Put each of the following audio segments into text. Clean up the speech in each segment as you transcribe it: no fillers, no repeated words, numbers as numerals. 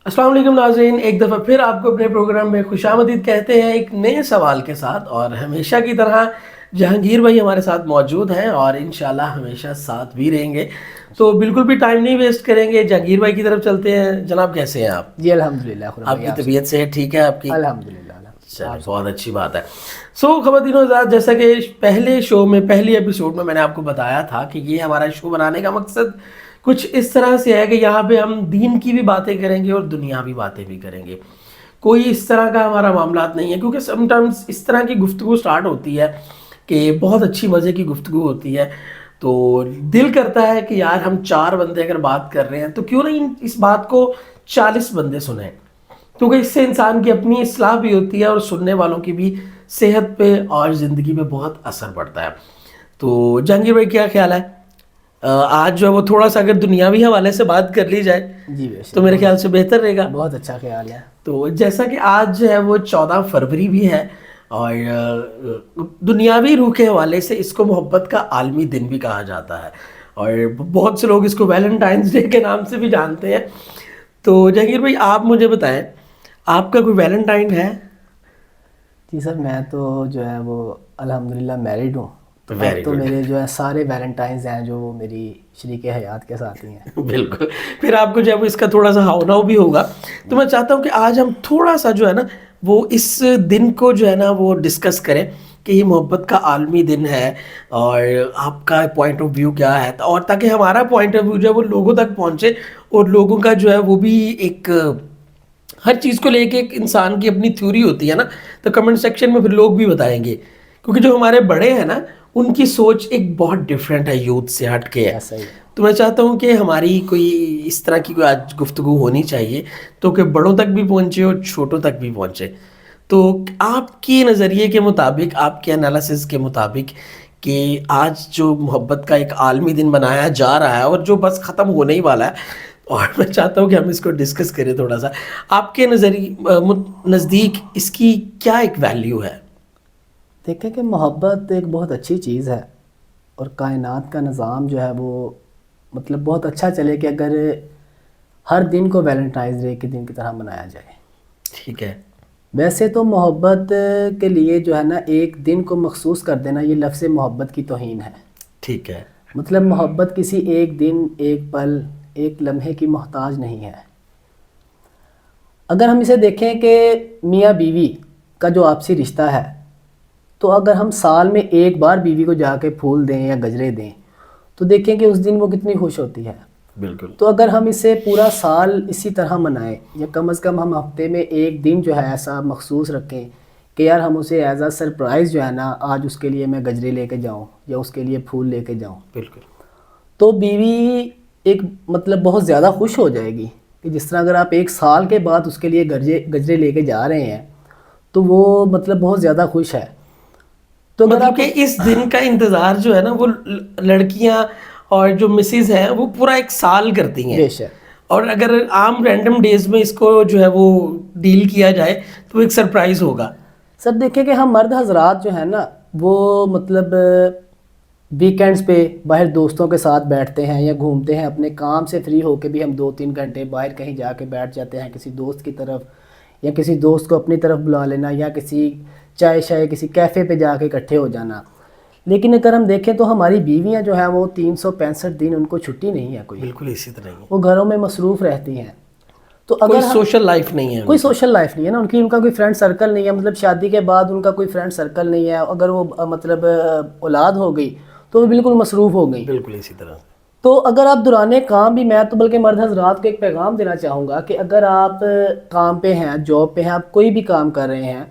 السلام علیکم ناظرین، ایک دفعہ پھر آپ کو اپنے پروگرام میں خوش آمدید کہتے ہیں ایک نئے سوال کے ساتھ، اور ہمیشہ کی طرح جہانگیر بھائی ہمارے ساتھ موجود ہیں اور انشاءاللہ ہمیشہ ساتھ بھی رہیں گے. تو بالکل بھی ٹائم نہیں ویسٹ کریں گے، جہانگیر بھائی کی طرف چلتے ہیں. جناب کیسے ہیں آپ؟ جی الحمدللہ. آپ کی طبیعت صحت ٹھیک ہے آپ کی؟ الحمدللہ. چلیں بہت اچھی بات ہے. خواتین و حضرات، جیسا کہ پہلے ایپیسوڈ میں نے آپ کو بتایا تھا کہ یہ ہمارا شو بنانے کا مقصد کچھ اس طرح سے ہے کہ یہاں پہ ہم دین کی بھی باتیں کریں گے اور دنیاوی باتیں بھی کریں گے. کوئی اس طرح کا ہمارا معاملات نہیں ہے، کیونکہ سم ٹائمز اس طرح کی گفتگو سٹارٹ ہوتی ہے کہ بہت اچھی مزے کی گفتگو ہوتی ہے، تو دل کرتا ہے کہ یار ہم 4 بندے اگر بات کر رہے ہیں تو کیوں نہیں اس بات کو 40 بندے سنیں، کیونکہ اس سے انسان کی اپنی اصلاح بھی ہوتی ہے اور سننے والوں کی بھی صحت پہ اور زندگی پہ بہت اثر پڑتا ہے. تو جہانگیر بھائی کیا خیال ہے آج جو ہے وہ تھوڑا سا اگر دنیاوی حوالے سے بات کر لی جائے جی بے شک، تو میرے خیال سے بہتر رہے گا. بہت اچھا خیال ہے. تو جیسا کہ آج جو ہے وہ 14 فروری بھی ہے، اور دنیاوی روح کے حوالے سے اس کو محبت کا عالمی دن بھی کہا جاتا ہے، اور بہت سے لوگ اس کو ویلنٹائنس ڈے کے نام سے بھی جانتے ہیں. تو جہانگیر بھائی آپ مجھے بتائیں، آپ کا کوئی ویلنٹائن ہے؟ جی سر، میں تو جو ہے وہ الحمدللہ میرڈ ہوں. تو میرے جو ہے سارے ویلنٹائنز ہیں جو وہ میری شریک حیات کے ساتھ ہی ہیں. بالکل، پھر آپ کو جو ہے وہ اس کا تھوڑا سا ہاؤ ناؤ بھی ہوگا. تو میں چاہتا ہوں کہ آج ہم تھوڑا سا جو ہے نا وہ اس دن کو جو ہے نا وہ ڈسکس کریں کہ یہ محبت کا عالمی دن ہے اور آپ کا پوائنٹ آف ویو کیا ہے، اور تاکہ ہمارا پوائنٹ آف ویو جو ہے وہ لوگوں تک پہنچے، اور لوگوں کا جو ہے وہ بھی ایک ہر چیز کو لے کے ایک انسان کی اپنی تھیوری ہوتی ہے نا، تو کمنٹ سیکشن میں پھر لوگ بھی بتائیں گے، کیونکہ جو ہمارے بڑے ہیں نا ان کی سوچ ایک بہت ڈیفرنٹ ہے، یوتھ سے ہٹ کے ہے. ایسا ہی ہے. تو میں چاہتا ہوں کہ ہماری کوئی اس طرح کی کوئی آج گفتگو ہونی چاہیے تو کہ بڑوں تک بھی پہنچے اور چھوٹوں تک بھی پہنچے. تو آپ کے نظریے کے مطابق، آپ کے انالیسس کے مطابق، کہ آج جو محبت کا ایک عالمی دن منایا جا رہا ہے اور جو بس ختم ہونے ہی والا ہے، اور میں چاہتا ہوں کہ ہم اس کو ڈسکس کریں تھوڑا سا، آپ کے نزدیک اس کی کیا ایک ویلیو ہے؟ دیکھیں کہ محبت ایک بہت اچھی چیز ہے، اور کائنات کا نظام جو ہے وہ مطلب بہت اچھا چلے کہ اگر ہر دن کو ویلنٹائنز ڈے کے دن کی طرح منایا جائے. ٹھیک ہے. ویسے تو محبت کے لیے جو ہے نا ایک دن کو مخصوص کر دینا یہ لفظ محبت کی توہین ہے. ٹھیک ہے. مطلب محبت کسی ایک دن، ایک پل، ایک لمحے کی محتاج نہیں ہے. اگر ہم اسے دیکھیں کہ میاں بیوی کا جو آپسی رشتہ ہے، تو اگر ہم سال میں ایک بار بیوی کو جا کے پھول دیں یا گجرے دیں تو دیکھیں کہ اس دن وہ کتنی خوش ہوتی ہے. بالکل. تو اگر ہم اسے پورا سال اسی طرح منائیں، یا کم از کم ہم ہفتے میں ایک دن جو ہے ایسا مخصوص رکھیں کہ یار ہم اسے ایز اے سرپرائز جو ہے نا آج اس کے لیے میں گجرے لے کے جاؤں یا اس کے لیے پھول لے کے جاؤں. بالکل. تو بیوی ایک مطلب بہت زیادہ خوش ہو جائے گی کہ جس طرح اگر آپ ایک سال کے بعد اس کے لیے گجرے لے کے جا رہے ہیں تو وہ مطلب بہت زیادہ خوش ہے. تو مطلب کہ اس دن کا انتظار جو ہے نا وہ لڑکیاں اور جو مسز ہیں وہ پورا ایک سال کرتی ہیں. بے شک. اور اگر عام رینڈم ڈیز میں اس کو جو ہے وہ ڈیل کیا جائے تو ایک سرپرائز ہوگا. سر دیکھیں کہ ہم مرد حضرات جو ہیں نا وہ مطلب ویکینڈز پہ باہر دوستوں کے ساتھ بیٹھتے ہیں یا گھومتے ہیں، اپنے کام سے فری ہو کے بھی ہم 2-3 گھنٹے باہر کہیں جا کے بیٹھ جاتے ہیں کسی دوست کی طرف، یا کسی دوست کو اپنی طرف بلا لینا، یا کسی چائے شائے کسی کیفے پہ جا کے اکٹھے ہو جانا. لیکن اگر ہم دیکھیں تو ہماری بیویاں جو ہیں وہ 365 دن ان کو چھٹی نہیں ہے کوئی. بالکل اسی طرح ہی وہ گھروں میں مصروف رہتی ہیں. تو اگر کوئی سوشل لائف نہیں ہے، کوئی سوشل لائف نہیں ہے نا ان کا کوئی فرینڈ سرکل نہیں ہے. مطلب شادی کے بعد ان کا کوئی فرینڈ سرکل نہیں ہے. اگر وہ مطلب اولاد ہو گئی تو وہ بالکل مصروف ہو گئی. بالکل اسی طرح. تو اگر آپ دوران کام بھی، میں تو بلکہ مرد حضرات کو ایک پیغام دینا چاہوں گا کہ اگر آپ کام پہ ہیں، جاب پہ ہیں، آپ کوئی بھی کام کر رہے ہیں،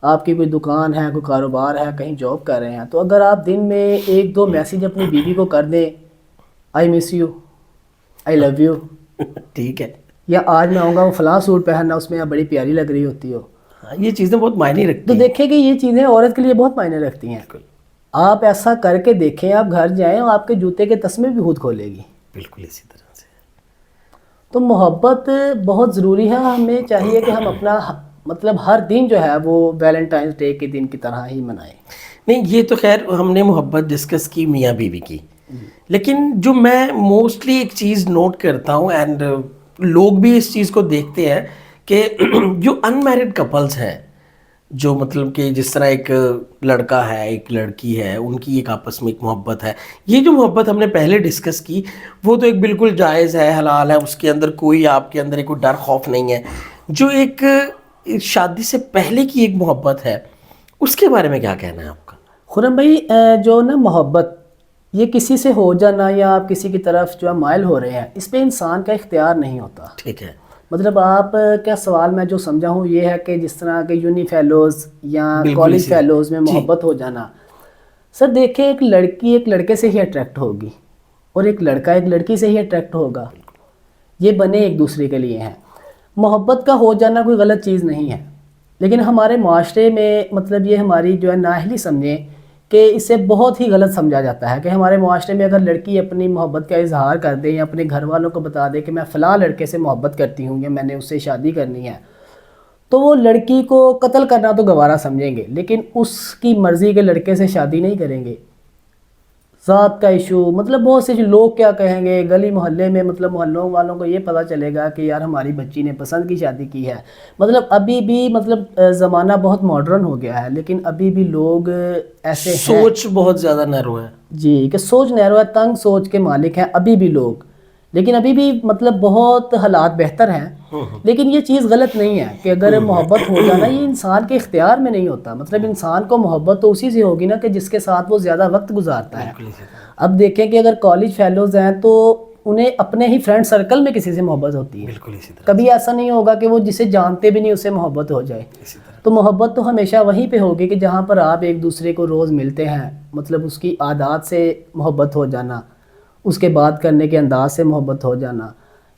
آپ کی کوئی دکان ہے، کوئی کاروبار ہے، کہیں جاب کر رہے ہیں، تو اگر آپ دن میں 1-2 میسیج اپنی بیوی کو کر دیں، آئی miss you, I love you, ٹھیک ہے، یا آج میں آؤں گا وہ فلاں سوٹ پہننا اس میں آپ بڑی پیاری لگ رہی ہوتی ہو، یہ چیزیں بہت معنی رکھتی تو ہیں. دیکھیں کہ یہ چیزیں عورت کے لیے بہت معنی رکھتی ہیں. آپ ایسا کر کے دیکھیں، آپ گھر جائیں اور آپ کے جوتے کے تسمے بھی خود کھولے گی. بالکل اسی طرح سے. تو محبت بہت ضروری ہے. ہمیں چاہیے کہ ہم اپنا مطلب ہر دن جو ہے وہ ویلنٹائنس ڈے کے دن کی طرح ہی منائیں. نہیں، یہ تو خیر ہم نے محبت ڈسکس کی میاں بیوی کی، لیکن جو میں موسٹلی ایک چیز نوٹ کرتا ہوں، اینڈ لوگ بھی اس چیز کو دیکھتے ہیں کہ جو ان میرڈ کپلز ہیں، جو مطلب کہ جس طرح ایک لڑکا ہے ایک لڑکی ہے، ان کی ایک آپس میں ایک محبت ہے، یہ جو محبت ہم نے پہلے ڈسکس کی وہ تو ایک بالکل جائز ہے، حلال ہے، اس کے اندر کوئی آپ کے اندر کوئی ڈر خوف نہیں ہے. جو ایک شادی سے پہلے کی ایک محبت ہے، اس کے بارے میں کیا کہنا ہے آپ کا؟ خرم بھائی جو نا محبت یہ کسی سے ہو جانا یا آپ کسی کی طرف جو ہے مائل ہو رہے ہیں، اس پہ انسان کا اختیار نہیں ہوتا. ٹھیک ہے. مطلب آپ کیا سوال میں جو سمجھا ہوں یہ ہے کہ جس طرح کے یونی فیلوز یا کالج فیلوز میں محبت ہو جانا. سر دیکھیں ایک لڑکی ایک لڑکے سے ہی اٹریکٹ ہوگی اور ایک لڑکا ایک لڑکی سے ہی اٹریکٹ ہوگا، یہ بنے ایک دوسرے کے لیے ہیں. محبت کا ہو جانا کوئی غلط چیز نہیں ہے، لیکن ہمارے معاشرے میں مطلب یہ ہماری جو ہے نااہلی سمجھیں کہ اسے بہت ہی غلط سمجھا جاتا ہے کہ ہمارے معاشرے میں اگر لڑکی اپنی محبت کا اظہار کر دے یا اپنے گھر والوں کو بتا دے کہ میں فلاں لڑکے سے محبت کرتی ہوں یا میں نے اس سے شادی کرنی ہے، تو وہ لڑکی کو قتل کرنا تو گوارا سمجھیں گے، لیکن اس کی مرضی کے لڑکے سے شادی نہیں کریں گے. ذات کا ایشو، مطلب بہت سے لوگ کیا کہیں گے، گلی محلے میں مطلب محلوں والوں کو یہ پتہ چلے گا کہ یار ہماری بچی نے پسند کی شادی کی ہے. مطلب ابھی بھی مطلب زمانہ بہت ماڈرن ہو گیا ہے، لیکن ابھی بھی لوگ ایسے ہیں، سوچ بہت زیادہ نیرو ہے. جی کہ سوچ نیرو ہے، تنگ سوچ کے مالک ہیں ابھی بھی لوگ. لیکن ابھی بھی مطلب بہت حالات بہتر ہیں، لیکن یہ چیز غلط نہیں ہے کہ اگر محبت ہو جانا یہ انسان کے اختیار میں نہیں ہوتا. مطلب انسان کو محبت تو اسی سے ہوگی نا کہ جس کے ساتھ وہ زیادہ وقت گزارتا ہے. اب دیکھیں کہ اگر کالج فیلوز ہیں تو انہیں اپنے ہی فرینڈ سرکل میں کسی سے محبت ہوتی ہے، بالکل اسی طرح. کبھی ایسا نہیں ہوگا کہ وہ جسے جانتے بھی نہیں اسے محبت ہو جائے. تو محبت تو ہمیشہ وہیں پہ ہوگی کہ جہاں پر آپ ایک دوسرے کو روز ملتے ہیں، مطلب اس کی عادات سے محبت ہو جانا، اس کے بات کرنے کے انداز سے محبت ہو جانا،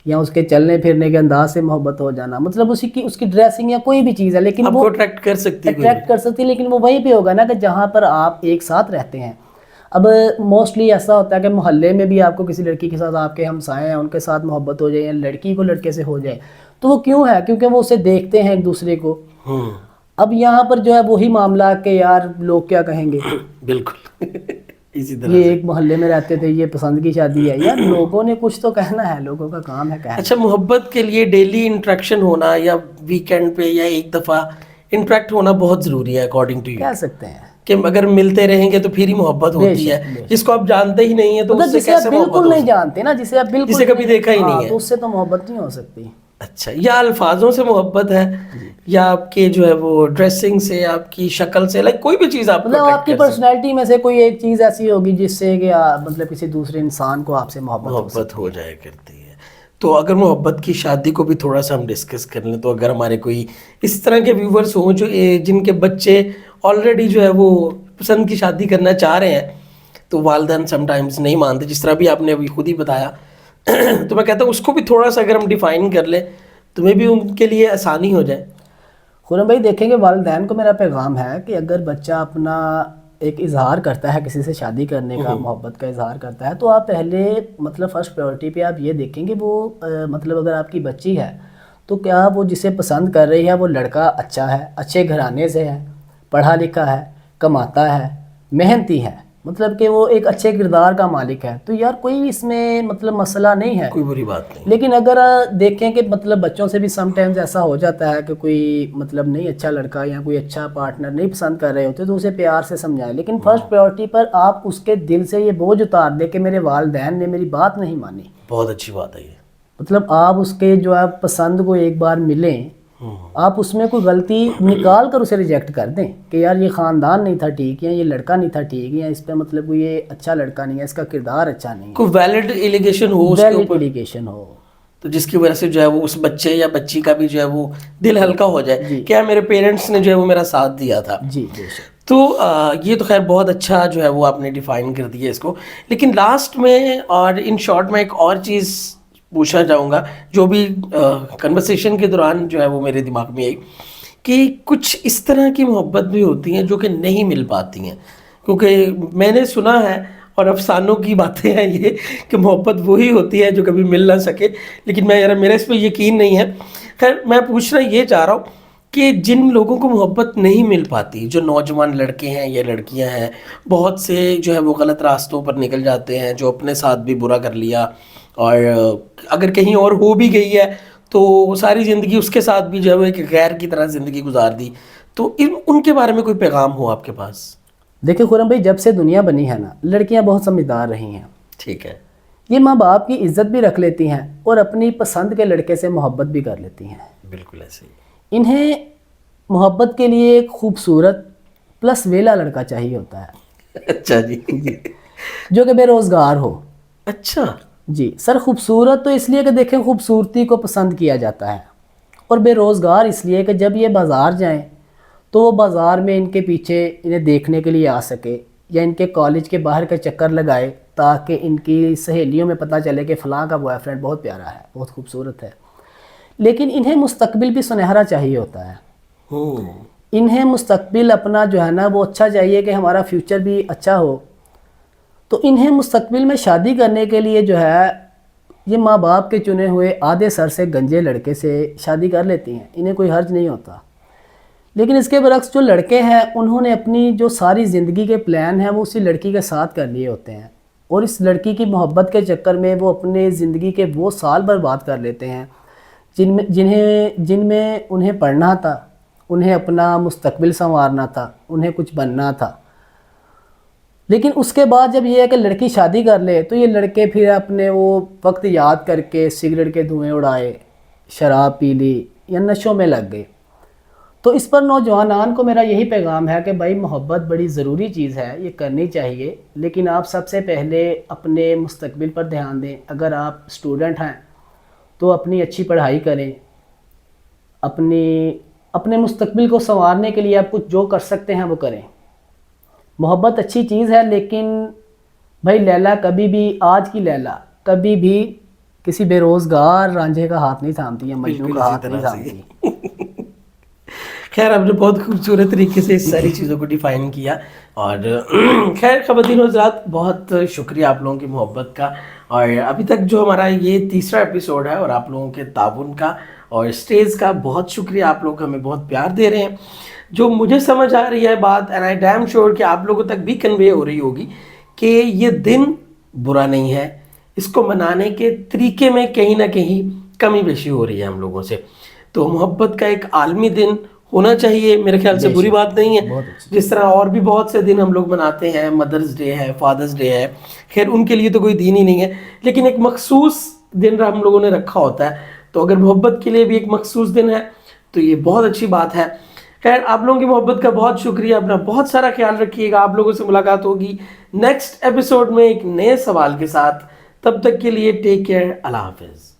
یا اس کے چلنے پھرنے کے انداز سے محبت ہو جانا، مطلب اس کی ڈریسنگ یا کوئی بھی چیز ہے، لیکن وہ اٹریکٹ کر سکتی ہے، لیکن وہ وہیں پہ ہوگا نا کہ جہاں پر آپ ایک ساتھ رہتے ہیں. اب موسٹلی ایسا ہوتا ہے کہ محلے میں بھی آپ کو کسی لڑکی کے ساتھ آپ کے ہمسائے ہیں ان کے ساتھ محبت ہو جائے یا لڑکی کو لڑکے سے ہو جائے تو وہ کیوں ہے؟ کیونکہ وہ اسے دیکھتے ہیں ایک دوسرے کو. اب یہاں پر جو ہے وہی معاملہ کہ یار لوگ کیا کہیں گے. بالکل اسی طرح یہ ایک محلے میں رہتے تھے، یہ پسند کی شادی ہے، یار لوگوں نے کچھ تو کہنا ہے، لوگوں کا کام ہے کہنا. اچھا، محبت کے لیے ڈیلی انٹریکشن ہونا یا ویکینڈ پہ یا ایک دفعہ انٹریکٹ ہونا بہت ضروری ہے اکارڈنگ ٹو یو؟ کہہ سکتے ہیں کہ اگر ملتے رہیں گے تو پھر ہی محبت ہوتی ہے. جس کو آپ جانتے ہی نہیں ہے تو اس سے کیسے محبت؟ بالکل نہیں جانتے نا، جسے آپ بالکل جسے کبھی دیکھا ہی نہیں ہے، تو اس سے تو محبت نہیں ہو سکتی. اچھا، یا الفاظوں سے محبت ہے یا آپ کے جو ہے وہ ڈریسنگ سے، آپ کی شکل سے، لائک کوئی بھی چیز آپ مطلب آپ کی پرسنالٹی میں سے کوئی ایک چیز ایسی ہوگی جس سے کہ مطلب کسی دوسرے انسان کو آپ سے محبت ہو جائے کرتی ہے. تو اگر محبت کی شادی کو بھی تھوڑا سا ہم ڈسکس کر لیں تو اگر ہمارے کوئی اس طرح کے ویورز ہوں جو جن کے بچے آلریڈی جو ہے وہ پسند کی شادی کرنا چاہ رہے ہیں تو والدین سم ٹائمز نہیں مانتے، جس طرح بھی آپ نے ابھی خود ہی بتایا، تو میں کہتا ہوں اس کو بھی تھوڑا سا اگر ہم ڈیفائن کر لیں تو میں بھی ان کے لیے آسانی ہو جائے. خرم بھائی دیکھیں گے، والدین کو میرا پیغام ہے کہ اگر بچہ اپنا ایک اظہار کرتا ہے کسی سے شادی کرنے کا، محبت کا اظہار کرتا ہے، تو آپ پہلے مطلب فرسٹ پریورٹی پہ آپ یہ دیکھیں گے وہ مطلب اگر آپ کی بچی ہے تو کیا وہ جسے پسند کر رہی ہے وہ لڑکا اچھا ہے، اچھے گھرانے سے ہے، پڑھا لکھا ہے، کماتا ہے، محنتی ہے، مطلب کہ وہ ایک اچھے کردار کا مالک ہے، تو یار کوئی اس میں مطلب مسئلہ نہیں ہے، کوئی بری بات نہیں. لیکن اگر دیکھیں کہ مطلب بچوں سے بھی سم ٹائمز ایسا ہو جاتا ہے کہ کوئی مطلب نہیں اچھا لڑکا یا کوئی اچھا پارٹنر نہیں پسند کر رہے ہوتے تو اسے پیار سے سمجھائیں، لیکن فرسٹ پریورٹی پر آپ اس کے دل سے یہ بوجھ اتار دیں کہ میرے والدین نے میری بات نہیں مانی. بہت اچھی بات ہے یہ. مطلب آپ اس کے جو ہے پسند کو ایک بار ملیں، آپ اس میں کوئی غلطی نکال کر اسے ریجیکٹ کر دیں کہ یار یہ خاندان نہیں تھا ٹھیک، یا یہ لڑکا نہیں تھا ٹھیک، یا اس پہ مطلب یہ اچھا لڑکا نہیں ہے، اس کا کردار اچھا نہیں ہے، کوئی ویلڈ ایلیگیشن ہو، ویلڈ ایلیگیشن ہو تو جس کی وجہ سے جو ہے وہ اس بچے یا بچی کا بھی جو ہے وہ دل ہلکا ہو جائے، کیا میرے پیرنٹس نے جو ہے وہ میرا ساتھ دیا تھا. جی بے شک. تو یہ تو خیر بہت اچھا جو ہے وہ آپ نے ڈیفائن کر دیا اس کو. لیکن لاسٹ میں اور ان شارٹ میں ایک اور چیز پوچھنا چاہوں گا جو بھی کنورسیشن کے دوران جو ہے وہ میرے دماغ میں آئی کہ کچھ اس طرح کی محبت بھی ہوتی ہیں جو کہ نہیں مل پاتی ہیں، کیونکہ میں نے سنا ہے اور افسانوں کی باتیں ہیں یہ کہ محبت وہی ہوتی ہے جو کبھی مل نہ سکے، لیکن میرا اس پہ یقین نہیں ہے. خیر میں پوچھنا یہ چاہ رہا ہوں کہ جن لوگوں کو محبت نہیں مل پاتی, جو نوجوان لڑکے ہیں یا لڑکیاں ہیں, بہت سے جو ہے وہ غلط راستوں پر نکل جاتے ہیں, جو اپنے ساتھ بھی برا کر لیا, اور اگر کہیں اور ہو بھی گئی ہے تو ساری زندگی اس کے ساتھ بھی جو ہے وہ ایک غیر کی طرح زندگی گزار دی, تو ان کے بارے میں کوئی پیغام ہو آپ کے پاس؟ دیکھیں خرم بھائی, جب سے دنیا بنی ہے نا, لڑکیاں بہت سمجھدار رہی ہیں. ٹھیک ہے. یہ ماں باپ کی عزت بھی رکھ لیتی ہیں اور اپنی پسند کے لڑکے سے محبت بھی کر لیتی ہیں. بالکل ایسے ہی. انہیں محبت کے لیے ایک خوبصورت پلس ویلا لڑکا چاہیے ہوتا ہے. اچھا جی. جو کہ بے روزگار ہو. اچھا جی سر, خوبصورت تو اس لیے کہ دیکھیں خوبصورتی کو پسند کیا جاتا ہے, اور بے روزگار اس لیے کہ جب یہ بازار جائیں تو وہ بازار میں ان کے پیچھے انہیں دیکھنے کے لیے آ سکے, یا ان کے کالج کے باہر کا چکر لگائے تاکہ ان کی سہیلیوں میں پتہ چلے کہ فلاں کا بوائے فرینڈ بہت پیارا ہے, بہت خوبصورت ہے. لیکن انہیں مستقبل بھی سنہرا چاہیے ہوتا ہے. انہیں مستقبل اپنا جو ہے نا وہ اچھا چاہیے کہ ہمارا فیوچر بھی اچھا ہو. تو انہیں مستقبل میں شادی کرنے کے لیے جو ہے یہ ماں باپ کے چنے ہوئے آدھے سر سے گنجے لڑکے سے شادی کر لیتی ہیں, انہیں کوئی حرج نہیں ہوتا. لیکن اس کے برعکس جو لڑکے ہیں انہوں نے اپنی جو ساری زندگی کے پلان ہیں وہ اسی لڑکی کے ساتھ کر لیے ہوتے ہیں, اور اس لڑکی کی محبت کے چکر میں وہ اپنے زندگی کے وہ سال برباد کر لیتے ہیں جن میں انہیں پڑھنا تھا, انہیں اپنا مستقبل سنوارنا تھا, انہیں کچھ بننا تھا. لیکن اس کے بعد جب یہ ہے کہ لڑکی شادی کر لے تو یہ لڑکے پھر اپنے وہ وقت یاد کر کے سگریٹ کے دھوئیں اڑائے, شراب پی لی یا نشوں میں لگ گئے. تو اس پر نوجوانان کو میرا یہی پیغام ہے کہ بھائی محبت بڑی ضروری چیز ہے, یہ کرنی چاہیے, لیکن آپ سب سے پہلے اپنے مستقبل پر دھیان دیں. اگر آپ اسٹوڈنٹ ہیں تو اپنی اچھی پڑھائی کریں, اپنے مستقبل کو سنوارنے کے لیے آپ کچھ جو کر سکتے ہیں وہ کریں. محبت اچھی چیز ہے, لیکن بھائی لیلا کبھی بھی, آج کی لیلا کبھی بھی کسی بے روزگار رانجھے کا ہاتھ نہیں تھامتی, یا مجنوں کا ہاتھ نہیں تھامتی. خیر آپ نے بہت خوبصورت طریقے سے اس ساری چیزوں کو ڈیفائن کیا. اور خیر خواتین و حضرات, بہت شکریہ آپ لوگوں کی محبت کا, اور ابھی تک جو ہمارا یہ تیسرا ایپیسوڈ ہے, اور آپ لوگوں کے تعاون کا اور اسٹیز کا بہت شکریہ. آپ لوگ ہمیں بہت پیار دے رہے ہیں. جو مجھے سمجھ آ رہی ہے بات, اینڈ آئی ڈیم شیور کہ آپ لوگوں تک بھی کنوے ہو رہی ہوگی, کہ یہ دن برا نہیں ہے, اس کو منانے کے طریقے میں کہیں نہ کہیں کمی بیشی ہو رہی ہے ہم لوگوں سے. تو محبت کا ایک عالمی دن ہونا چاہیے, میرے خیال سے بری بات نہیں ہے. جس طرح اور بھی بہت سے دن ہم لوگ مناتے ہیں, مدرس ڈے ہے, فادرس ڈے ہے, خیر ان کے لیے تو کوئی دین ہی نہیں ہے, لیکن ایک مخصوص دن ہم لوگوں نے رکھا ہوتا ہے. تو اگر محبت کے لیے بھی ایک مخصوص دن ہے تو یہ بہت اچھی بات ہے. خیر آپ لوگوں کی محبت کا بہت شکریہ, اپنا بہت سارا خیال رکھیے گا. آپ لوگوں سے ملاقات ہوگی نیکسٹ ایپیسوڈ میں ایک نئے سوال کے ساتھ. تب تک کے لیے ٹیک کیئر, اللہ حافظ.